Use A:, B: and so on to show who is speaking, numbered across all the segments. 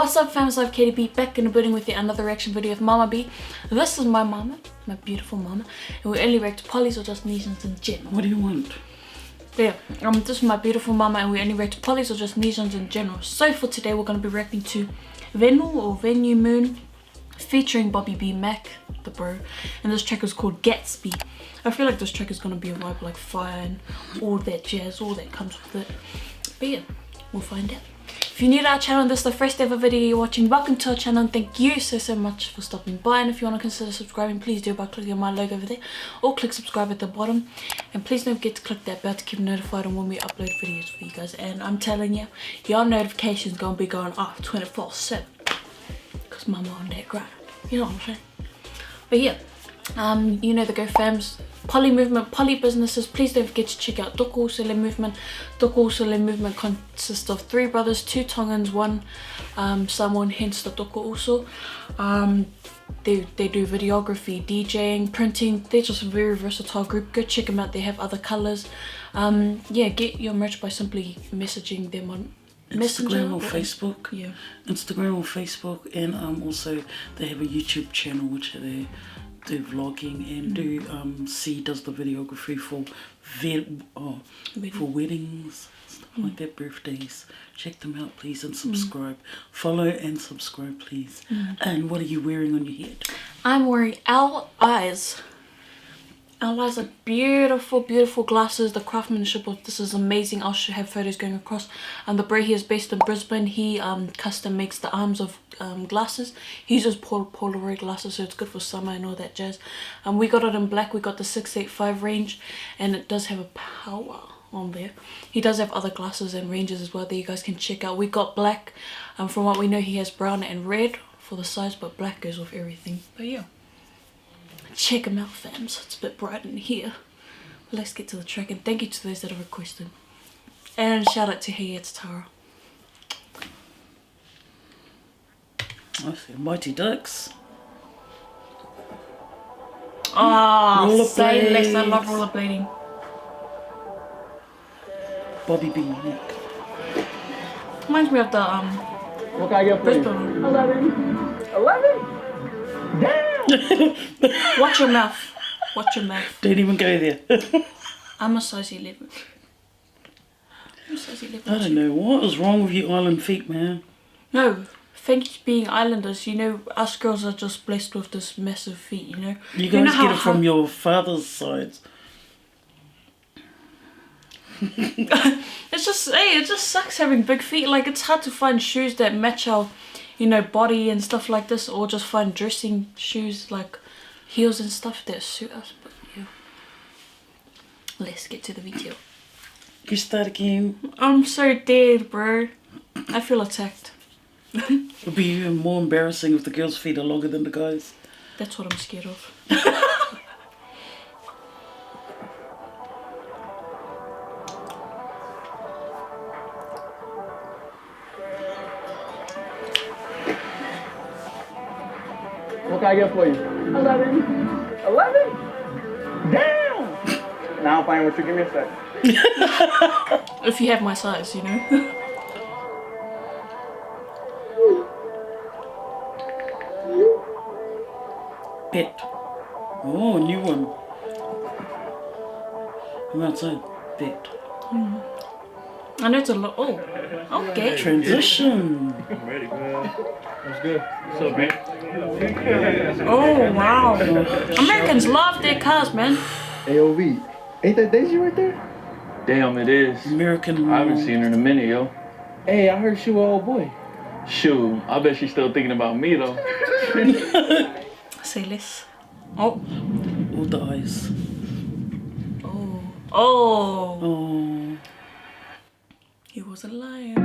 A: What's up fam, I'm Katie B, back in the building with yet another reaction video of Mama B. This is my mama, my beautiful mama, and we only react to Polly's or just Nesians in general.
B: What do you want?
A: Yeah, this is my beautiful mama and we only react to Polly's or just Nesians in general. So for today we're going to be reacting to Venu or Venue Moon featuring Bobby B Mac, the bro, and this track is called Gatsby. I feel like this track is going to be a vibe like fire and all that jazz, all that comes with it. But yeah, we'll find out. If you're new to our channel and this is the first ever video you're watching, welcome to our channel and thank you so much for stopping by. And if you want to consider subscribing, please do by clicking on my logo over there or click subscribe at the bottom. And please don't forget to click that bell to keep notified on when we upload videos for you guys. And I'm telling you, your notifications gonna be going off 24/7 because mama on that grind, you know what I'm saying? But yeah, you know the go fams, Poly movement, Poly businesses, please don't forget to check out Doko Usule movement. Doko Usule movement consists of 3 brothers, 2 Tongans, 1 Samoan, hence the Doko Uso. They do videography, DJing, printing. They're just a very versatile group. Go check them out, they have other colors. Yeah, get your merch by simply messaging them on
B: Instagram or Facebook.
A: Yeah,
B: Instagram or Facebook, and also they have a YouTube channel which they do vlogging and does the videography for for weddings, stuff like that, birthdays. Check them out please and subscribe. Follow and subscribe please. And what are you wearing on your head?
A: I'm wearing Owl Eyes. Owl Eyes are beautiful, beautiful glasses. The craftsmanship of this is amazing. I'll have photos going across. And the bro here is based in Brisbane. He custom makes the arms of glasses. He uses Polaroid glasses, so it's good for summer and all that jazz. We got it in black. We got the 685 range, and it does have a power on there. He does have other glasses and ranges as well that you guys can check out. We got black. From what we know, he has brown and red for the size, but black goes with everything. But yeah, check them out fams, it's a bit bright in here. Let's get to the track, and thank you to those that have requested, and shout out to Hey It's Tara.
B: I see Mighty Ducks.
A: Oh, say less, I love rollerblading.
B: Bobby B Mac.
A: Reminds me of the
C: What can I get for you?
A: Brisbane.
C: 11? Damn!
A: Watch your mouth. Watch your mouth.
B: Don't even go there.
A: I'm a size 11. I'm a size 11.
B: I don't know, what is wrong with you island feet, man?
A: No, thank you to being islanders. You know, us girls are just blessed with this massive feet, you know.
B: You guys get it from your father's side.
A: It's just, hey, it just sucks having big feet. Like, it's hard to find shoes that match our, you know, body and stuff like this, or just find dressing shoes like heels and stuff that suit us. But yeah, let's get to the video.
B: You start again.
A: I'm so dead, bro. I feel attacked.
B: It'll be even more embarrassing if the girls' feet are longer than the guys.
A: That's what I'm scared of.
C: What can I get for you? 11. 11? Damn! Now I'm fine with you. Give me a sec.
A: If you have my size, you know.
B: Bet. Oh, new one. I'm outside. Bet.
A: I know it's a lot. Oh, okay.
B: Transition.
C: I'm ready, man. What's good? What's up, man?
A: Oh, wow. Americans love their cars, man.
C: AOV. Ain't that Daisy right there?
D: Damn, it is.
B: American.
D: I haven't seen her in a minute, yo.
C: Hey, I heard she was an old boy.
D: Shoot, I bet she's still thinking about me, though.
A: Say less. Oh.
B: All the eyes.
A: Oh. Oh.
B: Oh.
A: He was a lion.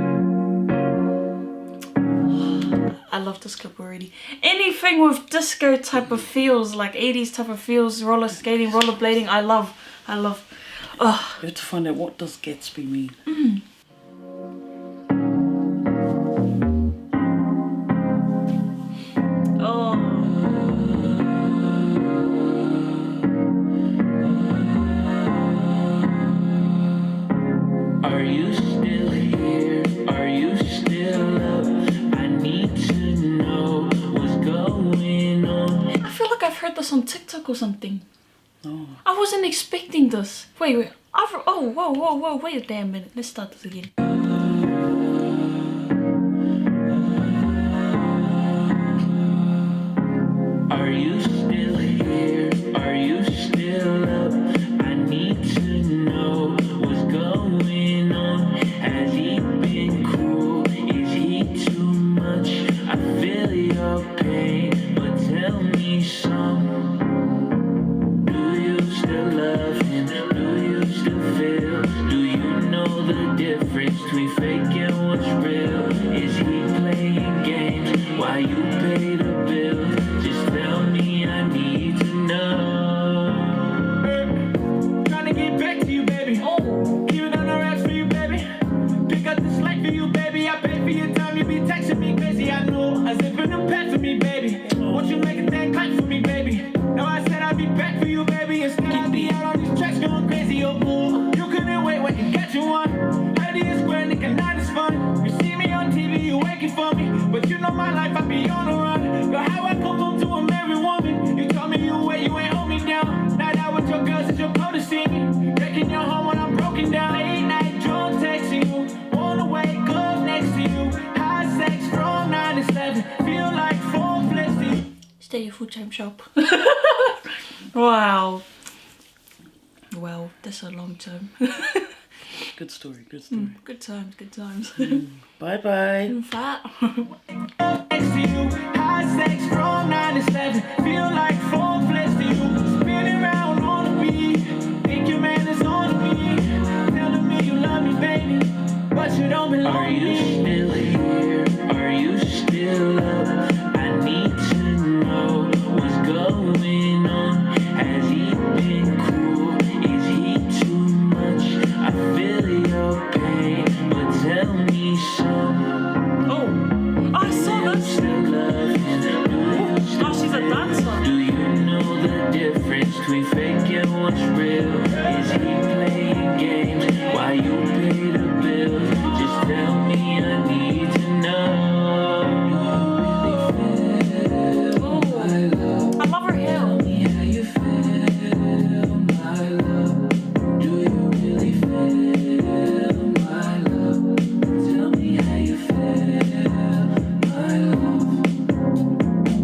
A: I love this clip already. Anything with disco type of feels, like 80s type of feels, roller skating, rollerblading, I love. Ugh.
B: You have to find out, what does Gatsby mean?
A: Oh.
E: Are you still here? Are you still up? I need
A: I've heard this on TikTok or something.
B: Oh.
A: I wasn't expecting this. Wait. Oh, whoa. Wait a damn minute. Let's start this again.
E: Are you still here? Are you still up? I need to know what's going on. Has he been cruel? Is he too much? I feel your pain, but tell me some. Do you still love him? Do you still feel? Do you know the difference between fake and what's real? Is he playing games while you pay the bill? Just tell me, I need to know. Trying to get back to you, baby. Keep it on the racks for you, baby. Pick up the slack for you, baby. I pay for your time, you be texting me crazy. I know I zip in the pad for me, baby. Won't you make a thing clap for me, baby? Now I said I'd be back for you, baby. Instead I'd be out on these tracks going crazy, oh boy. You couldn't wait when you catch you one. 30 is square, nigga, night is fun. You see me on TV, you waiting for me. But you know my life, I be on the run. Girl, how I come home to a married woman. You told me you wait, you ain't hold me down. Night out with your girls, it's your pro to see me. Wrecking your home when I'm broken down. Late night, drunk texting you. Wanna wake up next to you. High sex, strong 9 to 7. Feel like 4 flips to you.
A: Stay full time shop. Wow. Well, that's a long time.
B: Good story, good story.
A: Good times.
B: Bye bye.
A: Fat.
E: Next to you, high sex, strong 9 to 7. Feel like 4 flips to you. Spinning around on the beat. Think your man is on the beat. Telling me you love me, baby, but you don't belong. Are you still here? Are you still up? I need to know what's going on. Has he been cruel? Is he too much? I feel your pain, but tell me some.
A: Oh, I saw that.
E: Still love him?
A: Oh, she's a dancer.
E: Do you know the difference between fake and what's real? Is he playing games while you pay the bill? Just tell me, I need to know.
A: Oh, I love her hair.
E: How you feel, my love? Do you really feel my love? Tell me how you feel, my love.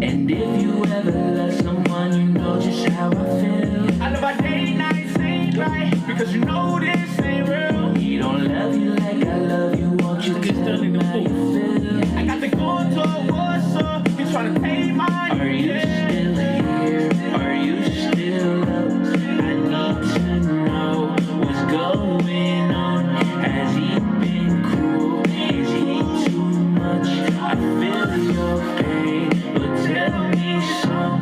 E: And if you ever love someone, you know just how I feel. I love our day nights ain't right, because you know this ain't real. He don't love you like I love you, won't you
B: Get
E: tell
B: down in
E: me
B: the
E: how you
B: pool.
E: feel? I got the going to a war, so you tryna pay my. Are you still here? Are you still up? I need to know what's going on. Has he been cruel? Is he too much? I feel your pain, but tell me some.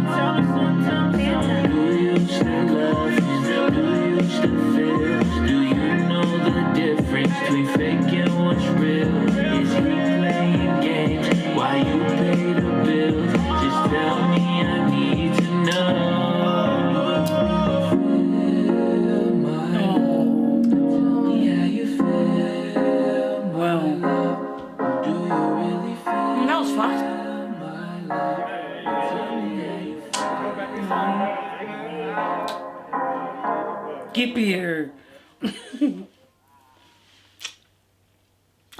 E: Do you still love him? Do you still feel? Do you know the difference between fake and what's real? Is he playing games while you pay the bill? Just tell me, I need to know. Tell me how you feel.
B: Wow.
E: Do you really feel
A: That was fast.
E: my love? Tell me how you feel.
B: Keep here.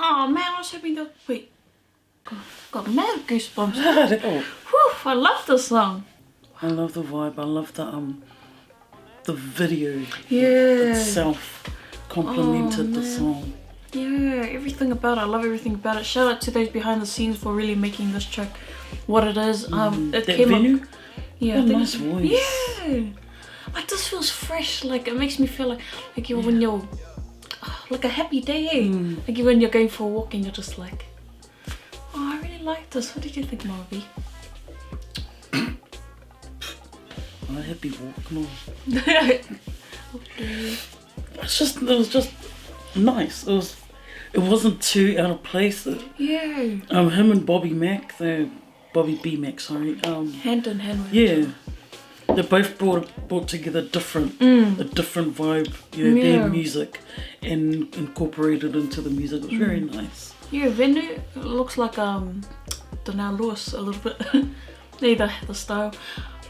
A: Oh man, I was hoping to wait. Got mad goosebumps.
B: Oh,
A: Whew, I love this song.
B: I love the vibe. I love the video
A: Yeah.
B: itself complemented the song.
A: Yeah, everything about it. I love everything about it. Shout out to those behind the scenes for really making this track what it is. It
B: That
A: came
B: venue,
A: up. Yeah,
B: what
A: I
B: a
A: think-
B: nice voice.
A: Yeah. Like this feels fresh. Like it makes me feel like you're when you're like a happy day. Eh? Like when you're going for a walk and you're just like, oh, I really like this. What did you think, Marvy?
B: A happy walk, no.
A: Okay.
B: It was just nice. It wasn't too out of place.
A: Yeah.
B: Him and Bobby Mac, Bobby B Mac, sorry.
A: Hand in hand with
B: Yeah, they both brought together a different vibe. You know,
A: Yeah.
B: their music and incorporated into the music. It was very nice.
A: Yeah, Venu looks like Donnell Lewis a little bit. Neither the style.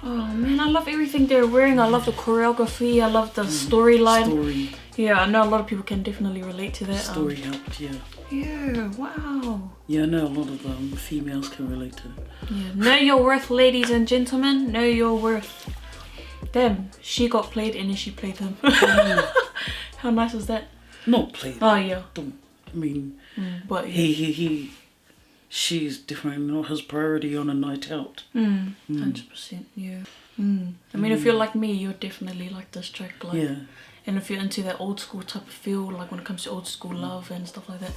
A: Oh man, I love everything they're wearing. I love the choreography. I love the storyline.
B: Story.
A: Yeah, I know a lot of people can definitely relate to that.
B: Story helped, yeah.
A: Yeah, wow.
B: Yeah, I know a lot of females can relate to it.
A: Yeah, know your worth, ladies and gentlemen. Know your worth. Damn, she got played and then she played him. How nice was that?
B: Not played.
A: Oh yeah.
B: I mean,
A: But yeah.
B: she's definitely not his priority on a night out.
A: 100%, yeah. I mean, if you're like me, you're definitely like this track, like,
B: Yeah.
A: and if you're into that old school type of feel, like when it comes to old school love and stuff like that,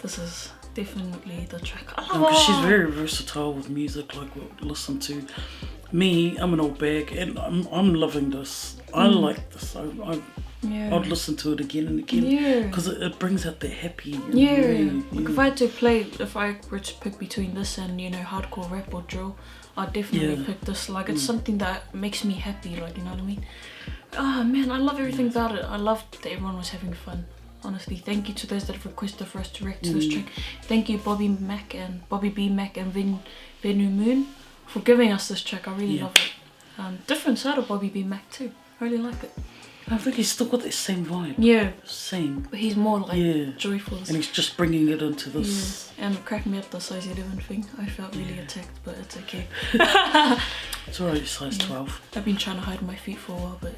A: this is definitely the track. I love
B: Because
A: it.
B: she's very versatile with music, like what we listen to. Me, I'm an old bag, and I'm loving this. I like this.
A: Yeah.
B: I'd listen to it again and again.
A: Yeah.
B: Because it brings out the happy. And
A: Yeah,
B: really,
A: like if I had to play, if I were to pick between this and, you know, hardcore rap or drill, I'd definitely pick this. Like, it's something that makes me happy, like, you know what I mean? Oh man, I love everything about it. I loved that everyone was having fun. Honestly, thank you to those that have requested for us to react to this track. Thank you Bobby B Mac and Venu Moon for giving us this track. I really love it. Different side of Bobby B Mac too. I really like it.
B: I think he's still got that same vibe.
A: Yeah,
B: Same.
A: but he's more like joyful.
B: And he's just bringing it into this.
A: Yeah, and it cracked me up the size 11 thing. I felt really attacked, but it's okay.
B: It's alright, size 12.
A: I've been trying to hide my feet for a while, but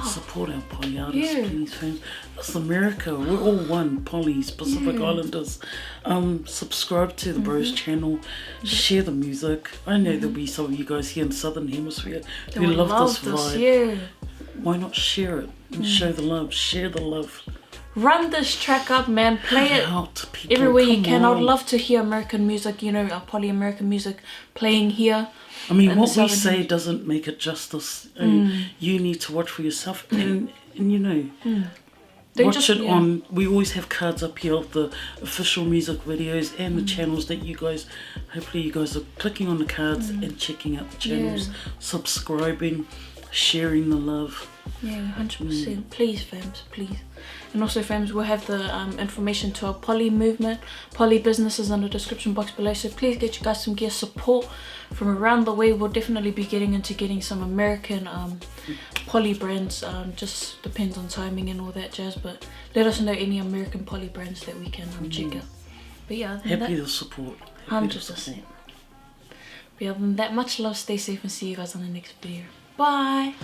B: Support our poly artists,
A: Yeah.
B: please, fans. That's America. We're all one. Polys, Pacific Islanders. Subscribe to the Bros channel. Share the music. I know there'll be some of you guys here in Southern Hemisphere
A: they
B: who
A: would
B: love this vibe.
A: Yeah.
B: Why not share it and show the love? Share the love.
A: Run this track up, man. Play it
B: Out to people.
A: everywhere you
B: Come
A: can.
B: on.
A: I'd love to hear American music, you know, Poly American music playing here.
B: I mean,
A: in
B: what
A: the
B: we
A: Southern
B: say doesn't make it justice. You need to watch for yourself, and you know,
A: They
B: watch
A: just-
B: it
A: yeah.
B: on. We always have cards up here of the official music videos and the channels that you guys. Hopefully, you guys are clicking on the cards and checking out the channels, subscribing, sharing the love.
A: Yeah, 100%. Please, fams, please. And also, fams, we'll have the information to our Poly movement, Poly businesses in the description box below. So please get you guys some gear support from around the way. We'll definitely be getting some American Poly brands. Just depends on timing and all that jazz. But let us know any American Poly brands that we can check out. But yeah, other than
B: Happy
A: that,
B: to support. Happy to
A: 100%.
B: support.
A: But other than that, much love, stay safe, and see you guys on the next video. Bye.